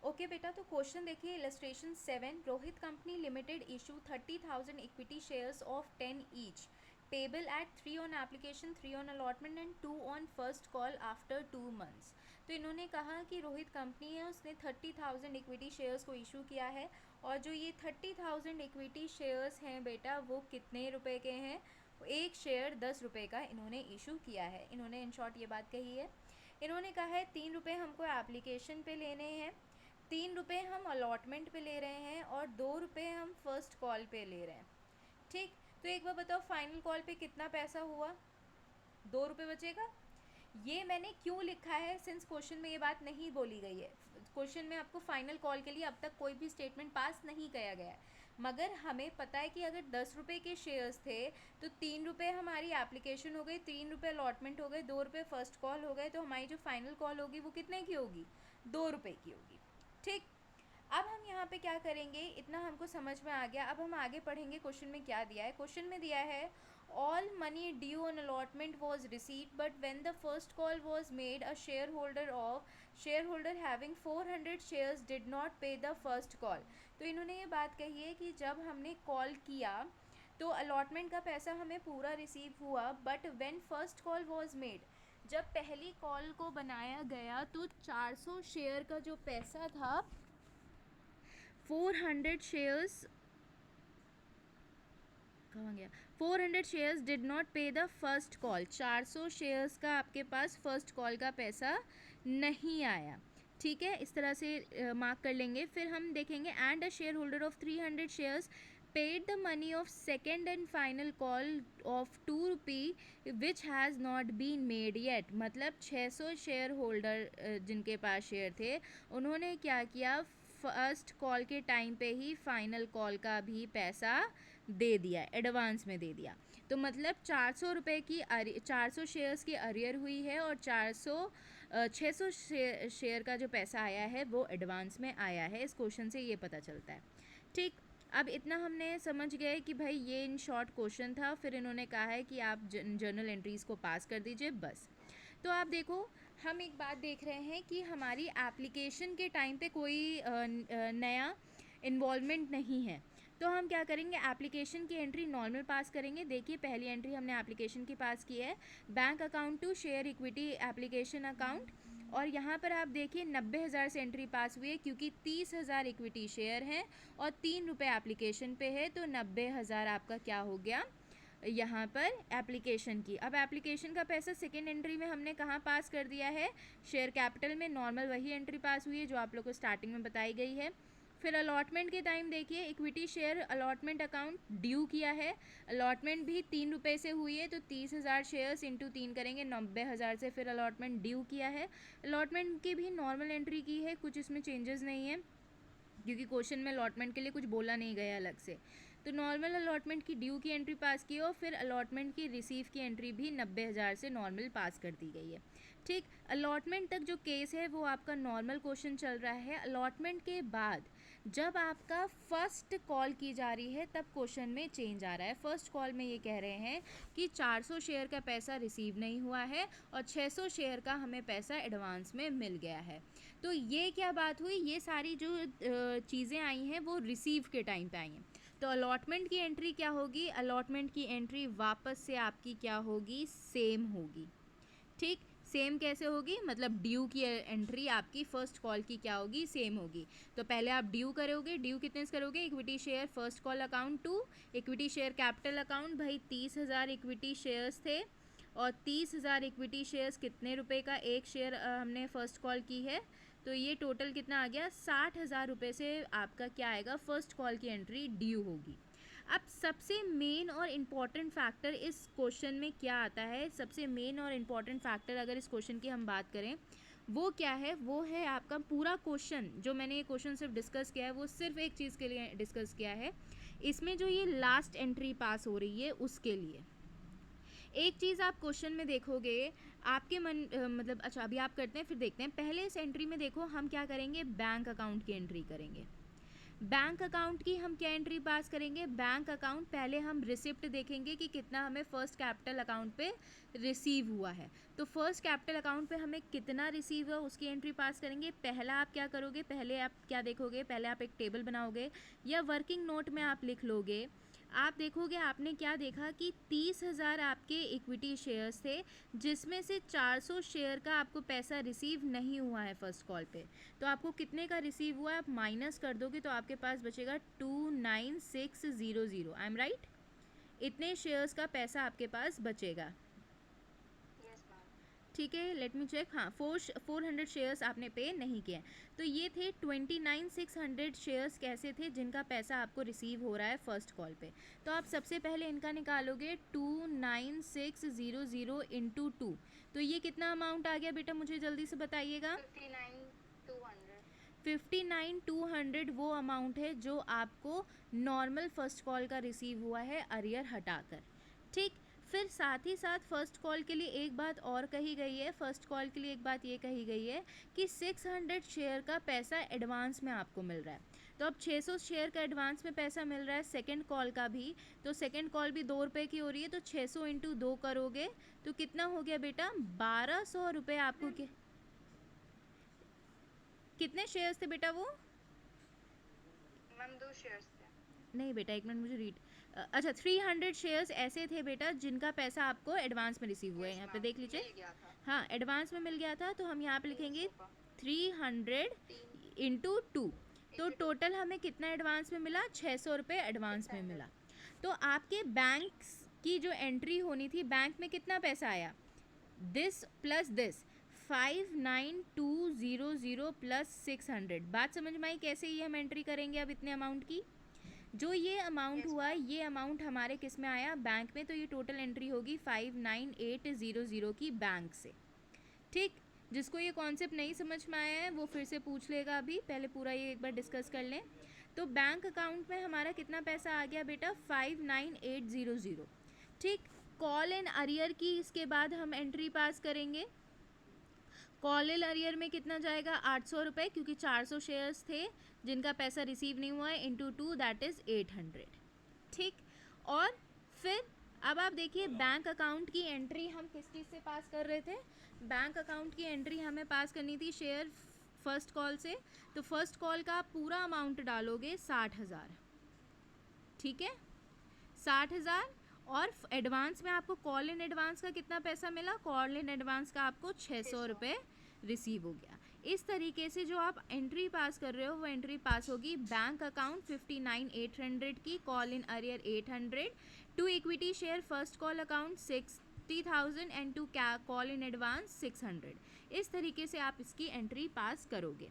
Okay बेटा, तो question देखिए illustration 7। Rohit company limited issue 30,000 equity shares of 10 each, payable eight 3 on application, 3 on allotment and 2 on first call after 2 months. तो इन्होंने कहा कि Rohit company है, उसने 30,000 इक्विटी शेयर्स को इशू किया है, और जो ये 30,000 इक्विटी शेयर्स हैं बेटा, वो कितने रुपए के हैं? एक शेयर 10 रुपये का इन्होंने इशू किया है। इन्होंने इन शॉर्ट ये बात कही है। इन्होंने कहा है 3 रुपये हमको एप्लीकेशन पे लेने हैं, 3 रुपये हम अलॉटमेंट पे ले रहे हैं, और 2 रुपये हम फर्स्ट कॉल पे ले रहे हैं। ठीक, तो एक बार बताओ फाइनल कॉल पे कितना पैसा हुआ? 2 रुपये बचेगा। ये मैंने क्यों लिखा है, सिंस क्वेश्चन में ये बात नहीं बोली गई है। क्वेश्चन में आपको फाइनल कॉल के लिए अब तक कोई भी स्टेटमेंट पास नहीं किया गया है, मगर हमें पता है कि अगर 10 रुपये के शेयर्स थे तो 3 रुपये हमारी एप्लीकेशन हो गई, 3 रुपये अलॉटमेंट हो गए, 2 रुपये फर्स्ट कॉल हो गए, तो हमारी जो फाइनल कॉल होगी वो कितने की होगी? 2 रुपये की होगी। ठीक, अब हम यहाँ पे क्या करेंगे, इतना हमको समझ में आ गया। अब हम आगे पढ़ेंगे क्वेश्चन में क्या दिया है। क्वेश्चन में दिया है all money due on allotment was received, but when the first call was made a share holder having 400 shares did not पे द फर्स्ट कॉल। तो इन्होंने ये बात कही है कि जब हमने कॉल किया तो अलॉटमेंट का पैसा हमें पूरा रिसीव हुआ, but when first call was made, जब पहली कॉल को बनाया गया तो 400 शेयर का जो पैसा था, 400 शेयर्स कहाँ गया, 400 शेयर्स डिड नॉट पे द फर्स्ट कॉल। 400 शेयर्स का आपके पास फर्स्ट कॉल का पैसा नहीं आया। ठीक है, इस तरह से मार्क कर लेंगे। फिर हम देखेंगे and a shareholder of 300 shares paid the money of second and final call of 2 rupee which has not been made yet. मतलब 600 शेयर होल्डर जिनके पास शेयर थे, उन्होंने क्या किया, फर्स्ट कॉल के टाइम पे ही फाइनल कॉल का भी पैसा दे दिया, एडवांस में दे दिया। तो मतलब 400 रुपये की 400 शेयर्स की अरियर हुई है, और 600 शेयर का जो पैसा आया है वो एडवांस में आया है। इस क्वेश्चन से ये पता चलता है। ठीक, अब इतना हमने समझ गए कि भाई ये इन शॉर्ट क्वेश्चन था। फिर इन्होंने कहा है कि आप जर्नल एंट्रीज़ को पास कर दीजिए बस। तो आप देखो, हम एक बात देख रहे हैं कि हमारी एप्लीकेशन के टाइम पे कोई नया इन्वॉल्वमेंट नहीं है, तो हम क्या करेंगे, एप्लीकेशन की एंट्री नॉर्मल पास करेंगे। देखिए पहली एंट्री हमने एप्लीकेशन की पास की है, bank account to share equity application account, और यहाँ पर आप देखिए 90,000 से एंट्री पास हुई है, क्योंकि 30,000 इक्विटी शेयर हैं और 3 रुपये एप्लीकेशन पे है, तो 90,000 आपका क्या हो गया यहाँ पर एप्लीकेशन की। अब एप्लीकेशन का पैसा सेकेंड एंट्री में हमने कहाँ पास कर दिया है, शेयर कैपिटल में। नॉर्मल वही एंट्री पास हुई है जो आप लोग को स्टार्टिंग में बताई गई है। फिर अलॉटमेंट के टाइम देखिए, equity share allotment account due किया है, अलॉटमेंट भी 3 रुपये से हुई है, तो 30,000 शेयर्स इंटू 3 करेंगे, 90,000 से फिर अलॉटमेंट ड्यू किया है। अलॉटमेंट की भी नॉर्मल एंट्री की है, कुछ इसमें चेंजेस नहीं है, क्योंकि क्वेश्चन में अलॉटमेंट के लिए कुछ बोला नहीं गया अलग से। तो नॉर्मल अलॉटमेंट की ड्यू की एंट्री पास की, और फिर अलॉटमेंट की रिसीव की एंट्री भी 90,000 से नॉर्मल पास कर दी गई है। ठीक, अलॉटमेंट तक जो केस है वो आपका नॉर्मल क्वेश्चन चल रहा है। अलॉटमेंट के बाद जब आपका फर्स्ट कॉल की जा रही है तब क्वेश्चन में चेंज आ रहा है। फर्स्ट कॉल में ये कह रहे हैं कि 400 शेयर का पैसा रिसीव नहीं हुआ है और 600 शेयर का हमें पैसा एडवांस में मिल गया है। तो ये क्या बात हुई, ये सारी जो चीज़ें आई हैं वो रिसीव के टाइम पे आई हैं। तो अलॉटमेंट की एंट्री क्या होगी, अलॉटमेंट की एंट्री वापस से आपकी क्या होगी, सेम होगी। ठीक, सेम कैसे होगी, मतलब ड्यू की एंट्री आपकी फर्स्ट कॉल की क्या होगी, सेम होगी। तो पहले आप ड्यू करोगे, ड्यू कितने से करोगे, equity share first call account to equity share capital account. भाई 30,000 इक्विटी शेयर्स थे, और 30,000 इक्विटी शेयर्स कितने रुपए का एक शेयर हमने फर्स्ट कॉल की है, तो ये टोटल कितना आ गया, 60,000 रुपये से आपका क्या आएगा, फर्स्ट कॉल की एंट्री ड्यू होगी। अब सबसे मेन और इम्पॉर्टेंट फैक्टर इस क्वेश्चन में क्या आता है, सबसे मेन और इम्पॉर्टेंट फैक्टर अगर इस क्वेश्चन की हम बात करें वो क्या है, वो है आपका पूरा क्वेश्चन। जो मैंने ये क्वेश्चन सिर्फ डिस्कस किया है वो सिर्फ एक चीज़ के लिए डिस्कस किया है, इसमें जो ये लास्ट एंट्री पास हो रही है उसके लिए। एक चीज़ आप क्वेश्चन में देखोगे, आपके मन मतलब अच्छा अभी आप करते हैं फिर देखते हैं। पहले इस एंट्री में देखो हम क्या करेंगे, बैंक अकाउंट की एंट्री करेंगे। बैंक अकाउंट की हम क्या एंट्री पास करेंगे? बैंक अकाउंट पहले हम रिसिप्ट देखेंगे कि कितना हमें फर्स्ट कैपिटल अकाउंट पे रिसीव हुआ है। तो फर्स्ट कैपिटल अकाउंट पे हमें कितना रिसीव हुआ उसकी एंट्री पास करेंगे। पहला आप क्या करोगे, पहले आप क्या देखोगे, पहले आप एक टेबल बनाओगे या वर्किंग नोट में आप लिख लोगे। आप देखोगे आपने क्या देखा कि 30,000 आपके इक्विटी शेयर्स थे, जिसमें से 400 शेयर का आपको पैसा रिसीव नहीं हुआ है फर्स्ट कॉल पे। तो आपको कितने का रिसीव हुआ है आप माइनस कर दोगे तो आपके पास बचेगा 29600। I am right? इतने शेयर्स का पैसा आपके पास बचेगा। ठीक है, लेट मी चेक। हाँ, 400 शेयर्स आपने पे नहीं किए। तो ये थे 29,600 शेयर्स कैसे थे जिनका पैसा आपको रिसीव हो रहा है फर्स्ट कॉल पे। तो आप सबसे पहले इनका निकालोगे 29600 इंटू 2। तो ये कितना अमाउंट आ गया बेटा, मुझे जल्दी से बताइएगा। 59,200 वो अमाउंट है जो आपको नॉर्मल फर्स्ट कॉल का रिसीव हुआ है अरियर हटाकर। ठीक, फिर साथ ही साथ फर्स्ट कॉल के लिए एक बात और कही गई है। फर्स्ट कॉल के लिए एक बात ये कही गई है कि 600 शेयर का पैसा एडवांस में आपको मिल रहा है। तो अब 600 शेयर का एडवांस में पैसा मिल रहा है सेकंड कॉल का भी। तो सेकंड कॉल भी 2 रुपये की हो रही है, तो 600 इंटू 2 करोगे तो कितना हो गया बेटा, 1200 रुपये आपको कितने शेयर्स थे बेटा वो? मैम 2 शेयर्स थे। नहीं बेटा, एक मिनट मुझे रीड। अच्छा, 300 शेयर्स ऐसे थे बेटा जिनका पैसा आपको एडवांस में रिसीव हुआ है। यहाँ पे देख लीजिए। हाँ, एडवांस में मिल गया था, तो हम यहाँ पे लिखेंगे 300 इंटू 2। तो टोटल हमें कितना एडवांस में मिला? 600 रुपये एडवांस में मिला। तो आपके बैंक की जो एंट्री होनी थी, बैंक में कितना पैसा आया? This plus this, 59,200 plus 600। बात समझ में आई कैसे ये हम एंट्री करेंगे अब इतने अमाउंट की? जो ये अमाउंट हुआ, ये अमाउंट हमारे किस में आया? बैंक में। तो ये टोटल एंट्री होगी 59,800 की बैंक से। ठीक, जिसको ये कॉन्सेप्ट नहीं समझ में आया है वो फिर से पूछ लेगा। अभी पहले पूरा ये एक बार डिस्कस कर लें। तो बैंक अकाउंट में हमारा कितना पैसा आ गया बेटा? 59,800। ठीक, कॉल इन अरियर की इसके बाद हम एंट्री पास करेंगे। कॉल इन अरियर में कितना जाएगा? 800 रुपये, क्योंकि 400 शेयर्स थे जिनका पैसा रिसीव नहीं हुआ है, इंटू 2 दैट इज़ 800। ठीक, और फिर अब आप देखिए बैंक अकाउंट की एंट्री हम किस चीज़ से पास कर रहे थे? बैंक अकाउंट की एंट्री हमें पास करनी थी शेयर फर्स्ट कॉल से। तो फर्स्ट कॉल का आप पूरा अमाउंट डालोगे 60,000। ठीक है, 60,000। और एडवांस में आपको कॉल इन एडवांस का कितना पैसा मिला? कॉल इन एडवांस का आपको 600 रुपये रिसीव हो गया। इस तरीके से जो आप एंट्री पास कर रहे हो वो एंट्री पास होगी बैंक अकाउंट 59,800 की, call in arrear 800, to equity share first call account 60,000 and to call in advance 600। इस तरीके से आप इसकी एंट्री पास करोगे।